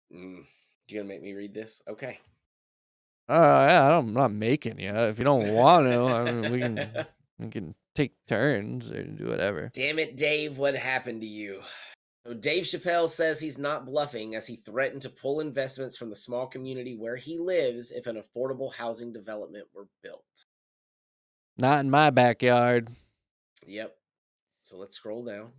You gonna make me read this? Okay. Yeah, I'm not making you. If you don't want to, I mean, we can take turns or do whatever. Damn it, Dave, what happened to you? So Dave Chappelle says he's not bluffing as he threatened to pull investments from the small community where he lives if an affordable housing development were built. Not in my backyard. Yep. So let's scroll down.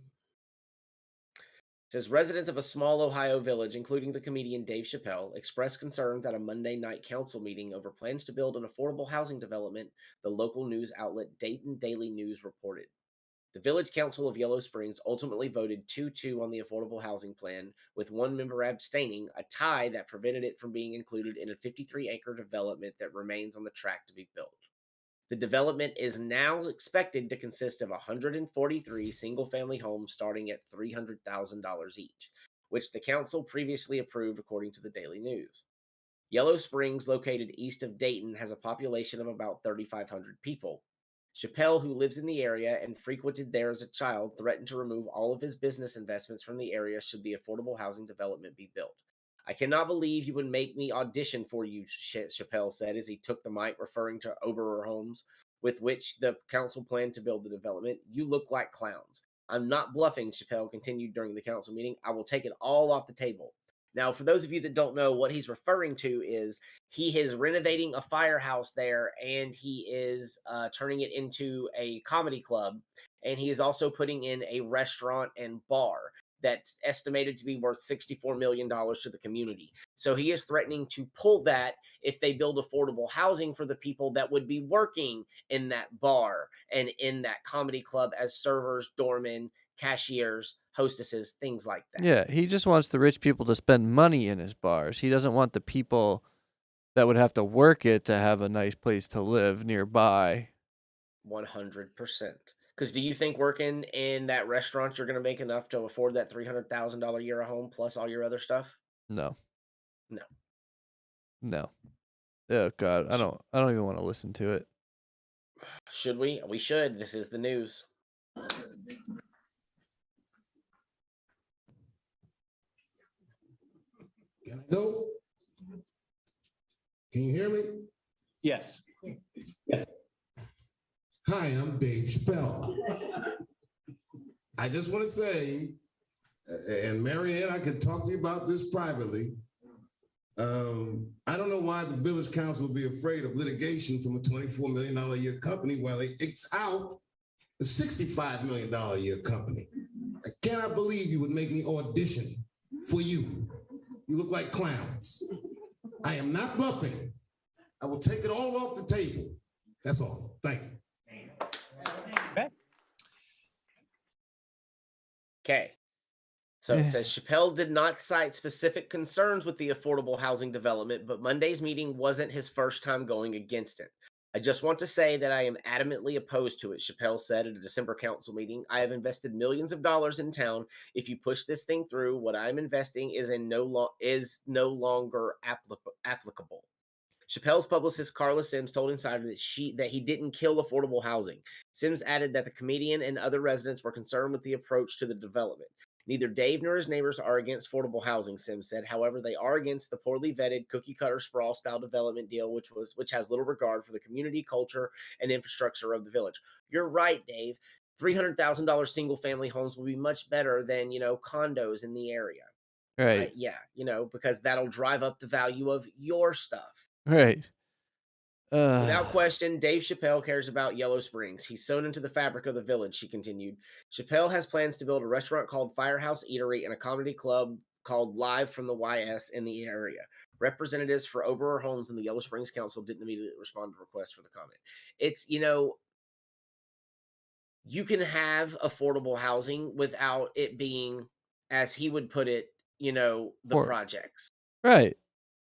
It says residents of a small Ohio village, including the comedian Dave Chappelle, expressed concerns at a Monday night council meeting over plans to build an affordable housing development, the local news outlet Dayton Daily News reported. The Village Council of Yellow Springs ultimately voted 2-2 on the affordable housing plan, with one member abstaining, a tie that prevented it from being included in a 53-acre development that remains on the track to be built. The development is now expected to consist of 143 single family homes starting at $300,000 each, which the council previously approved according to the Daily News. Yellow Springs, located east of Dayton, has a population of about 3,500 people. Chappelle, who lives in the area and frequented there as a child, threatened to remove all of his business investments from the area should the affordable housing development be built. I cannot believe you would make me audition for you, Chappelle said as he took the mic, referring to Oberer homes with which the council planned to build the development. You look like clowns. I'm not bluffing, Chappelle continued during the council meeting. I will take it all off the table. Now, for those of you that don't know, what he's referring to is he is renovating a firehouse there and he is turning it into a comedy club. And he is also putting in a restaurant and bar that's estimated to be worth $64 million to the community. So he is threatening to pull that if they build affordable housing for the people that would be working in that bar and in that comedy club as servers, doormen, cashiers, hostesses, things like that. Yeah, he just wants the rich people to spend money in his bars. He doesn't want the people that would have to work it to have a nice place to live nearby. 100%. Because do you think working in that restaurant you're going to make enough to afford that $300,000 a year a home plus all your other stuff? No, No. no. Oh God, I don't even want to listen to it. Should we? We should. This is the news. Can I go? Can you hear me? Yes. Hi, I'm Dave Chappelle. I just want to say, and Marianne, I could talk to you about this privately. I don't know why the village council would be afraid of litigation from a $24 million a year company while they X out a $65 million a year company. I cannot believe you would make me audition for you. You look like clowns. I am not bluffing. I will take it all off the table. That's all. Thank you. Okay. So it says Chappelle did not cite specific concerns with the affordable housing development, but Monday's meeting wasn't his first time going against it. I just want to say that I am adamantly opposed to it, Chappelle said at a December council meeting. I have invested millions of dollars in town. If you push this thing through, what I'm investing is no longer applicable. Chappelle's publicist Carla Sims told Insider that he didn't kill affordable housing. Sims added that the comedian and other residents were concerned with the approach to the development. Neither Dave nor his neighbors are against affordable housing, Sims said. However, they are against the poorly vetted cookie cutter sprawl style development deal, which has little regard for the community, culture, and infrastructure of the village. You're right, Dave. $300,000 single family homes will be much better than, condos in the area. Right. Yeah, because that'll drive up the value of your stuff. Right. Without question, Dave Chappelle cares about Yellow Springs. He's sewn into the fabric of the village, she continued. Chappelle has plans to build a restaurant called Firehouse Eatery and a comedy club called Live from the YS in the area. Representatives for Oberer Homes and the Yellow Springs Council didn't immediately respond to requests for the comment. It's, you can have affordable housing without it being, as he would put it, the projects. Right.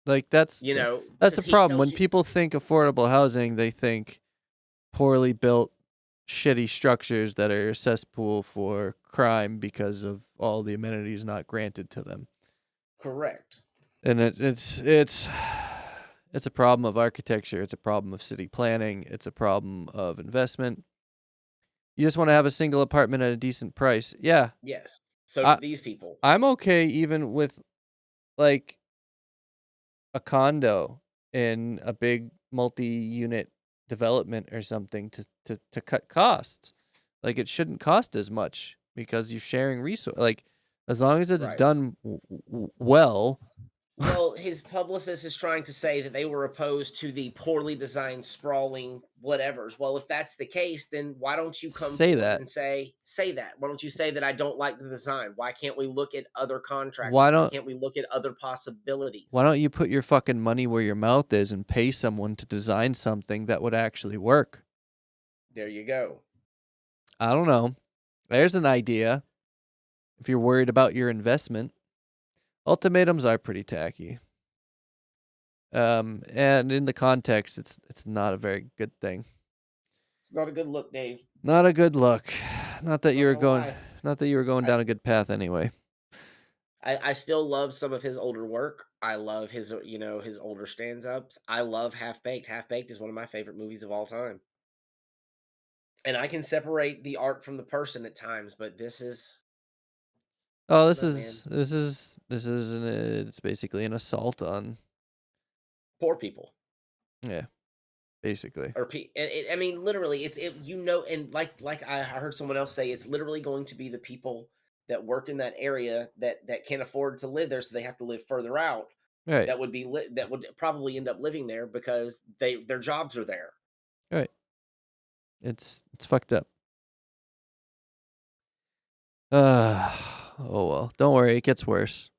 Like that's the problem. When people think affordable housing, they think poorly built, shitty structures that are a cesspool for crime because of all the amenities not granted to them. Correct. And it's a problem of architecture. It's a problem of city planning. It's a problem of investment. You just want to have a single apartment at a decent price. Yeah. Yes. So do these people. I'm okay even with like a condo in a big multi-unit development or something to cut costs. Like, it shouldn't cost as much because you're sharing resource. Like, as long as it's done well. Well, his publicist is trying to say that they were opposed to the poorly designed, sprawling whatevers. Well, if that's the case, then why don't you come Say forward that. and say that? Why don't you say that I don't like the design? Why can't we look at other contractors? Why can't we look at other possibilities? Why don't you put your fucking money where your mouth is and pay someone to design something that would actually work? There you go. I don't know. There's an idea. If you're worried about your investment, ultimatums are pretty tacky. And in the context, it's not a very good thing. It's not a good look, Dave. Not a good look. Not that you were going down a good path anyway. I still love some of his older work. I love his his older stand-ups. I love Half Baked. Half Baked is one of my favorite movies of all time. And I can separate the art from the person at times, but this is it's basically an assault on poor people. Yeah, basically. Or I mean, literally, and like I heard someone else say, it's literally going to be the people that work in that area that can't afford to live there, so they have to live further out. Right. That would probably end up living there because their jobs are there. Right. It's fucked up. Oh well, don't worry, it gets worse.